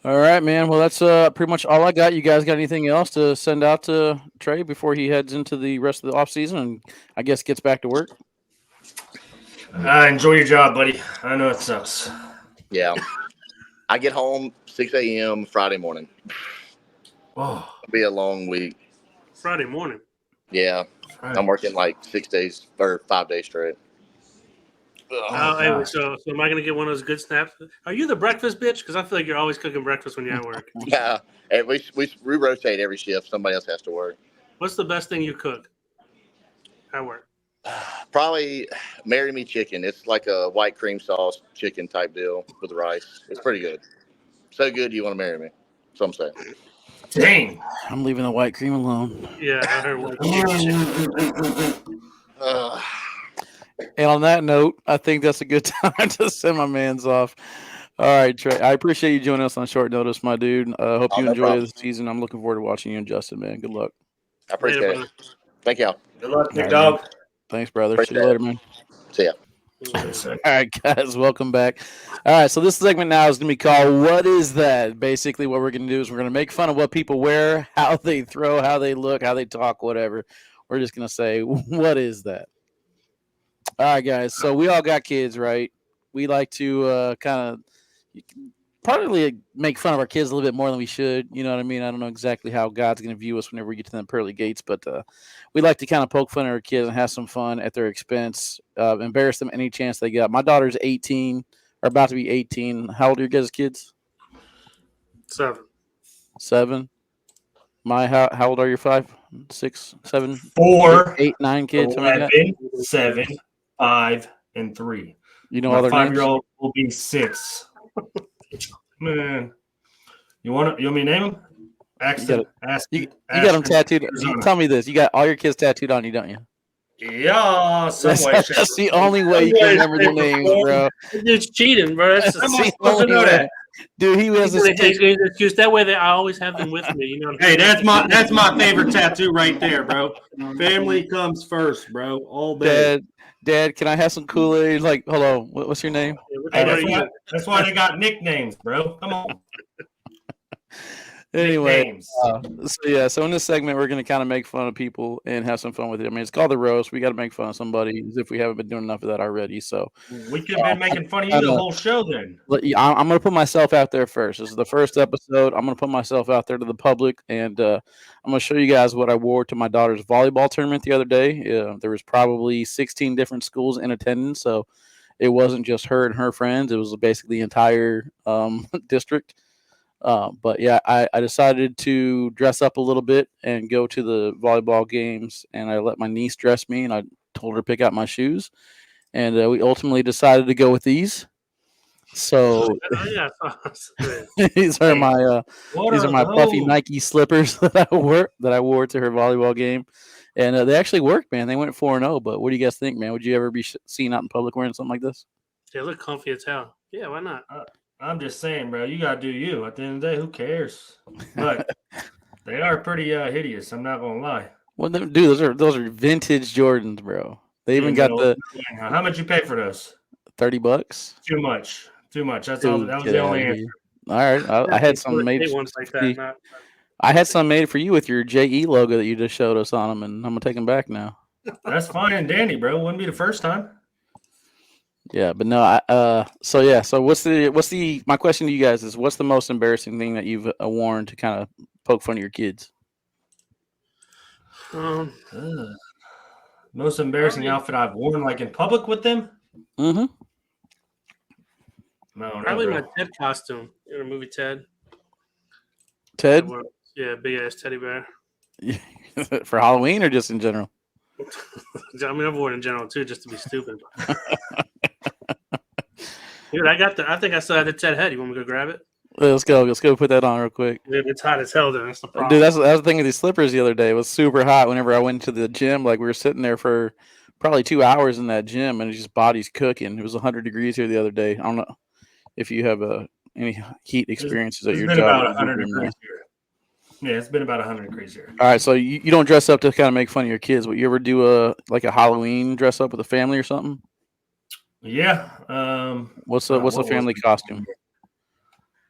All right, man. Well, that's pretty much all I got. You guys got anything else to send out to Trey before he heads into the rest of the off season and I guess gets back to work? Enjoy your job, buddy. I know it sucks. Yeah. I get home 6 a.m. Friday morning. Oh, It'll be a long week. Friday morning. Yeah. I'm working like 6 days or 5 days straight. Hey, so am I gonna get one of those good snaps? Are you the breakfast bitch? Because I feel like you're always cooking breakfast when you're at work. Yeah, and we rotate every shift. Somebody else has to work. What's the best thing you cook at work? Probably Marry Me Chicken. It's like a white cream sauce chicken type deal with rice. It's pretty good. So good you want to marry me. That's what I'm saying. Dang. I'm leaving the white cream alone. Yeah, I heard white chicken. And on that note, I think that's a good time to send my man's off. All right, Trey. I appreciate you joining us on short notice, my dude. Hope you enjoy the season. I'm looking forward to watching you and Justin, man. Good luck. I appreciate it. Thank y'all. Good luck, big dog. Thanks, brother. Appreciate See you later, man. See ya. All right, guys, welcome back. All right, so this segment now is going to be called What Is That? Basically, what we're going to do is we're going to make fun of what people wear, how they throw, how they look, how they talk, whatever. We're just going to say, what is that? All right, guys, so we all got kids, right? We like to kind of probably make fun of our kids a little bit more than we should. You know what I mean? I don't know exactly how God's going to view us whenever we get to them pearly gates, but we like to kind of poke fun at our kids and have some fun at their expense, embarrass them any chance they got. My daughter's 18, or about to be 18. How old are your guys' kids? 7. How old are your 5, 6, 7, 4, 8, 9 kids? 11, 7, 5, and 3. You know My all their names? 5-year-old will be 6. Man, you want me to name them? You got them tattooed. Tell me this: you got all your kids tattooed on you, don't you? Yeah, that's the only way you can remember their names, bro. Dude's cheating, bro. That's the only way. Dude, he has a excuse. That way, I always have them with me. You know. Hey, that's my favorite tattoo right there, bro. Family comes first, bro. All day. Dad, can I have some Kool-Aid? Like, hold on, what's your name? Hey, that's why they got nicknames, bro. Come on. Anyway, so in this segment, we're going to kind of make fun of people and have some fun with it. I mean, it's called the roast. We got to make fun of somebody as if we haven't been doing enough of that already. So we could have been making fun of you the whole show then. I'm going to put myself out there first. This is the first episode. I'm going to put myself out there to the public, and I'm going to show you guys what I wore to my daughter's volleyball tournament the other day. There was probably 16 different schools in attendance, so it wasn't just her and her friends. It was basically the entire district. But yeah, I decided to dress up a little bit and go to the volleyball games, and I let my niece dress me, and I told her to pick out my shoes, and we ultimately decided to go with these. So these are my puffy Nike slippers that I wore to her volleyball game, and they actually worked, man. They went 4-0. But what do you guys think, man? Would you ever be seen out in public wearing something like this? They look comfy as hell. Yeah, why not? I'm just saying, bro, you got to do you. At the end of the day, who cares? But they are pretty hideous. I'm not going to lie. Well, dude, those are vintage Jordans, bro. They even got the. How much you pay for those? $30. Too much. That's all. That was the only answer. All right, I had some made. I had some made for you with your JE logo that you just showed us on them, and I'm gonna take them back now. That's fine and dandy, bro. Wouldn't be the first time. Yeah, but no, so what's my question to you guys is, what's the most embarrassing thing that you've worn to kind of poke fun of your kids? Most embarrassing outfit I've worn, like in public with them? Mm-hmm. No, probably my Ted costume in the movie Ted. Ted? Yeah, big ass teddy bear. For Halloween or just in general? I mean, I've worn it in general too, just to be stupid. Dude, I think I still have the Ted head. You want me to go grab it? Let's go put that on real quick. Dude, it's hot as hell, then. That's the problem. Dude, that's the thing with these slippers the other day. It was super hot whenever I went to the gym. Like, we were sitting there for probably 2 hours in that gym, and it's just body's cooking. It was 100 degrees here the other day. I don't know if you have any heat experiences at your job. It's been about 100 degrees here. Yeah, it's been about 100 degrees here. All right, so you don't dress up to kind of make fun of your kids, but you ever do a Halloween dress up with a family or something? Yeah. What's the family costume?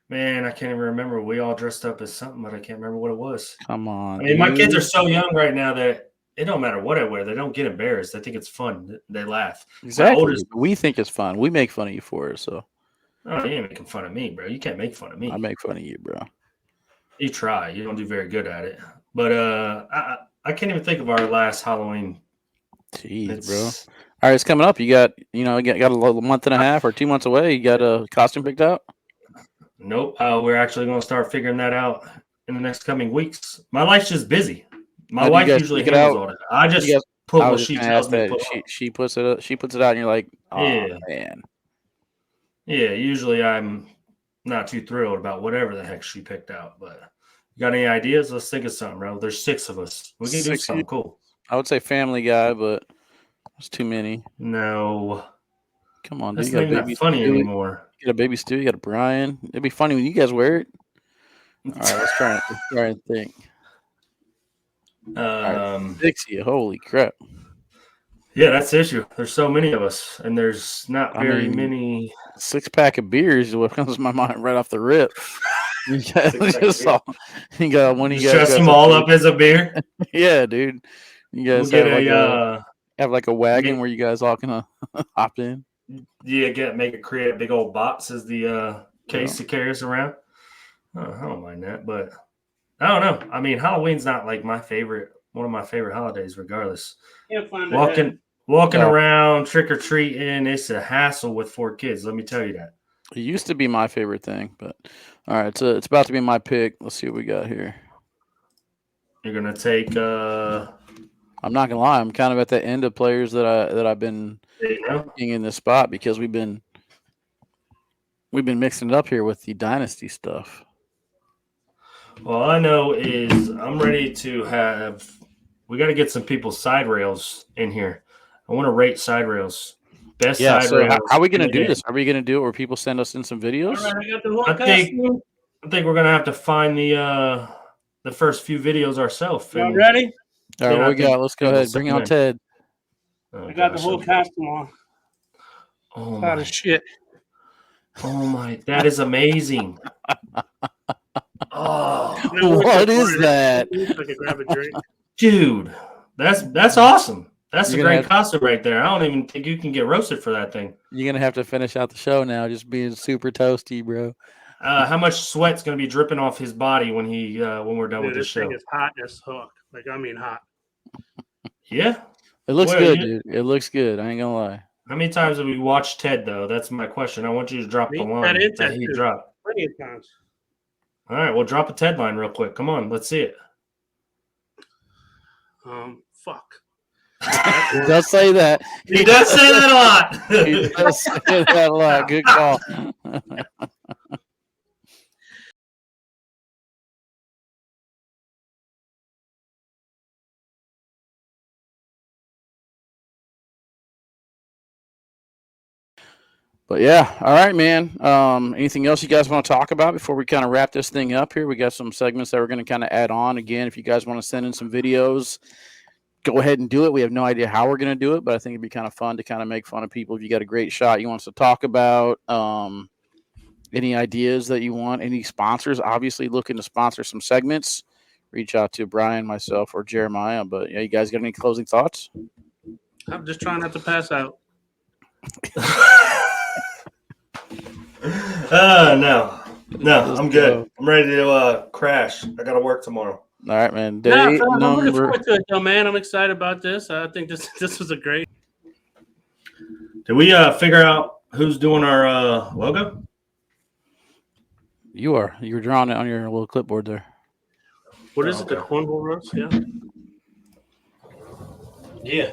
Man, I can't even remember. We all dressed up as something, but I can't remember what it was. Come on. I mean, my kids are so young right now that it don't matter what I wear. They don't get embarrassed. I think it's fun. They laugh. Exactly. We think it's fun. We make fun of you for it. So. Oh, you ain't making fun of me, bro. You can't make fun of me. I make fun of you, bro. You try. You don't do very good at it. But I can't even think of our last Halloween. Jeez, bro. All right, it's coming up. You got a little month and a half or 2 months away. You got a costume picked out? Nope. We're actually going to start figuring that out in the next coming weeks. My life's just busy. My wife usually handles all that. I just put what she tells me to put on. She puts it up, she puts it out, and you're like, oh, Yeah. man. Yeah, usually I'm not too thrilled about whatever the heck she picked out. But you got any ideas? Let's think of something, bro. There's 6 of us. We can do something cool. I would say Family Guy, but there's too many. No. Come on, dude. dude. That's not even funny anymore. You got a baby Stu, you got a Brian. It'd be funny when you guys wear it. All right, let's try and think. Dixie, holy crap. Yeah, that's the issue. There's so many of us, and there's not very many. 6-pack of beers is what comes to my mind right off the rip. You got one. You guys dress them all up as a beer. Yeah, dude. You guys have like a wagon where you guys all can hop in. Yeah, create a big old box as the case to carry us around. I don't mind that, but I don't know. I mean, Halloween's not like one of my favorite holidays, regardless. Walking around, trick or treating, it's a hassle with 4 kids. Let me tell you that. It used to be my favorite thing, but all right, so it's about to be my pick. Let's see what we got here. You're gonna take. I'm not gonna lie. I'm kind of at the end of players that I've been picking in this spot because we've been mixing it up here with the dynasty stuff. All I know is I'm ready to have. We got to get some people's side rails in here. I want to rate side rails. Best side rails. How are we going to do this? Are we going to do it where people send us in some videos? I think we're going to have to find the first few videos ourselves. Y'all ready? All right, what we got? Let's go ahead. Bring on Ted. I got the whole costume on. Oh, a lot of shit. Oh, my. That is amazing. Oh, what is that? I can grab a drink. Dude, that's awesome. That's a great costume right there. I don't even think you can get roasted for that thing. You're going to have to finish out the show now, just being super toasty, bro. How much sweat's going to be dripping off his body when we're done with this show? Thing is hot as fuck. Like, I mean hot. Yeah. It looks good, dude. It looks good. I ain't going to lie. How many times have we watched Ted, though? That's my question. I want you to drop the line that he dropped. Plenty of times. All right, we'll drop a Ted line real quick. Come on, let's see it. Fuck. He does say that. He does say that a lot. He does say that a lot. Good call. But yeah, all right, man. Anything else you guys want to talk about before we kind of wrap this thing up here? We got some segments that we're going to kind of add on. Again, if you guys want to send in some videos, go ahead and do it. We have no idea how we're going to do it, but I think it'd be kind of fun to kind of make fun of people. If you got a great shot you want us to talk about, any ideas that you want, any sponsors, obviously looking to sponsor some segments, reach out to Brian, myself, or Jeremiah. But yeah, you guys got any closing thoughts? I'm just trying not to pass out. No, I'm good. I'm ready to crash. I got to work tomorrow. All right, man. I'm looking forward to it, though, man. I'm excited about this. I think this was a great. Did we figure out who's doing our logo? You are. You were drawing it on your little clipboard there. What is it? The cornhole roast? Yeah. Yeah.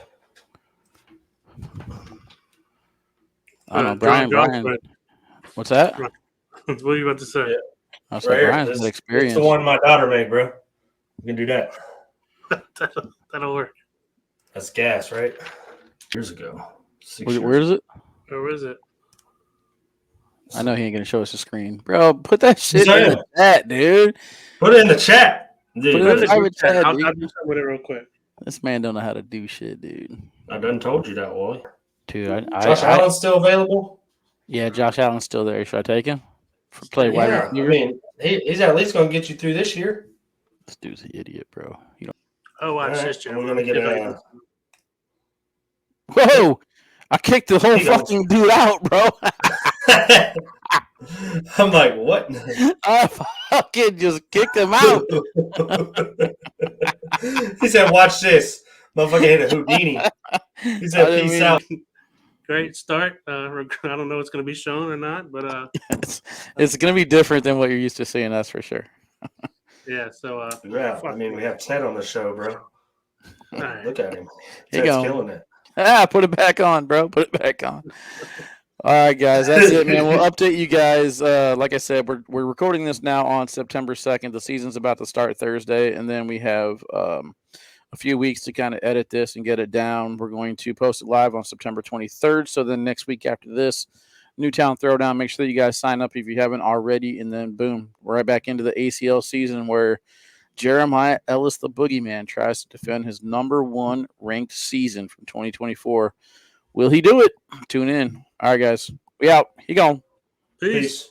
I don't know, Brian. What's that? What are you about to say? Yeah. I was like, Brian's got experience. It's the one my daughter made, bro. We can do that. That'll work. That's gas, right? Years ago. Where is it? Where is it? I know he ain't gonna show us the screen, bro. Put that shit in the chat, dude. Put it in the chat, dude. Put it in the private chat. I'll do something with it real quick. This man don't know how to do shit, dude. I done told you that, Wally. Dude, Josh Allen's still available? Yeah, Josh Allen's still there. Should I take him? Play wide receiver? I mean, he's at least gonna get you through this year. This dude's an idiot, bro. You don't. Oh, watch this, Jim. We're gonna get a. Whoa! I kicked the whole fucking dude out, bro. I'm like, what? I fucking just kicked him out. He said, "Watch this, motherfucker hit a Houdini." He said, "Peace out." Great start. I don't know what's going to be shown or not, but it's going to be different than what you're used to seeing. That's for sure. Yeah. So yeah, I mean, we have Ted on the show, bro. right. Look at him. Here Ted's you go. killing it. Put it back on, bro. Put it back on. All right, guys, that's it, man. We'll update you guys. Like I said, we're recording this now on September 2nd. The season's about to start Thursday, and then we have a few weeks to kind of edit this and get it down. We're going to post it live on September 23rd. So then next week after this, Newtown Throwdown. Make sure that you guys sign up if you haven't already, and then boom, we're right back into the ACL season where Jeremiah Ellis, the Boogieman, tries to defend his number 1 ranked season from 2024. Will he do it? Tune in. All right, guys. We out. You gone. Peace.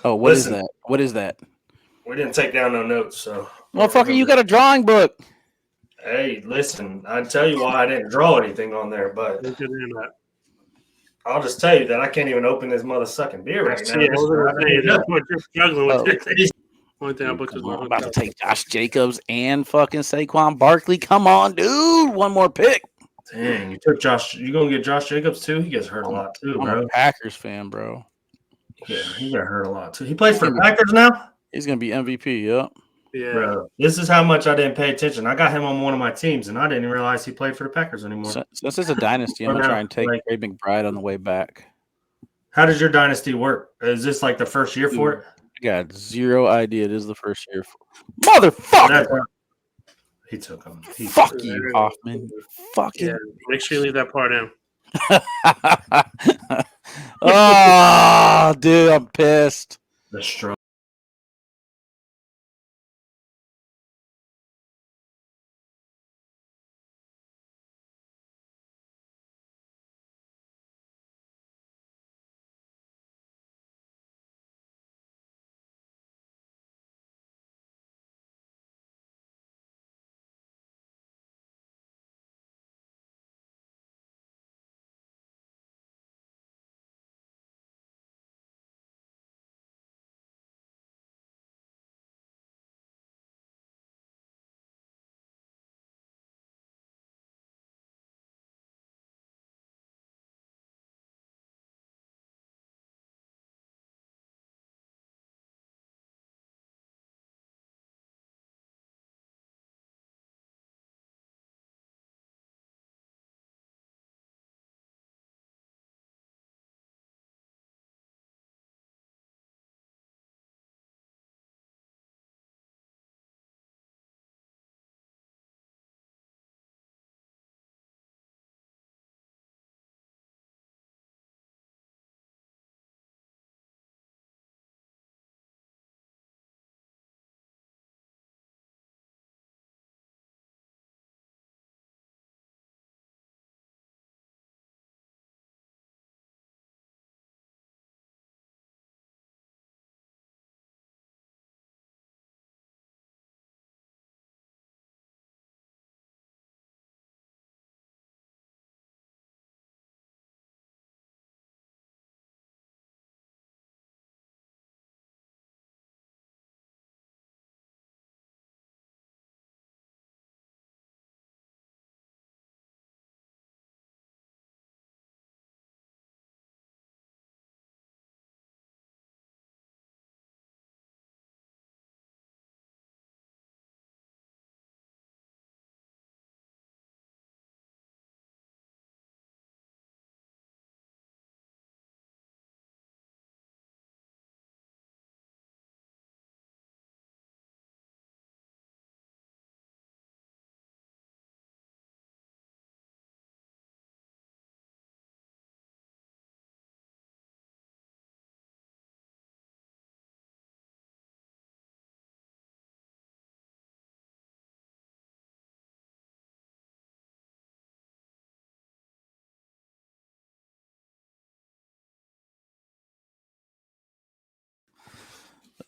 Oh, what is that? What is that? We didn't take down no notes, so. Motherfucker, you got a drawing book. Hey, listen, I'd tell you why I didn't draw anything on there, but I'll just tell you that I can't even open this mother-sucking beer right now. That's what you're struggling with. I'm about to take Josh Jacobs and fucking Saquon Barkley. Come on, dude. One more pick. Dang, you took Josh. You gonna get Josh Jacobs too? He gets hurt a lot too, bro. I'm a Packers fan, bro. Yeah, he got hurt a lot too. He plays for the Packers now? He's gonna be MVP, yep. Yeah. Bro, this is how much I didn't pay attention. I got him on one of my teams, and I didn't realize he played for the Packers anymore. So this is a dynasty. I'm gonna try and take Trey McBride on the way back. How does your dynasty work? Is this like the first year for it? I got zero idea. This is the first year. Motherfucker! He took him. Fuck you, Hoffman. Fucking. Yeah, make sure you leave that part in. Oh, dude, I'm pissed. The struggle.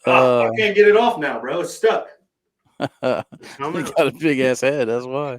I can't get it off now, bro. It's stuck. You got a big ass head. That's why.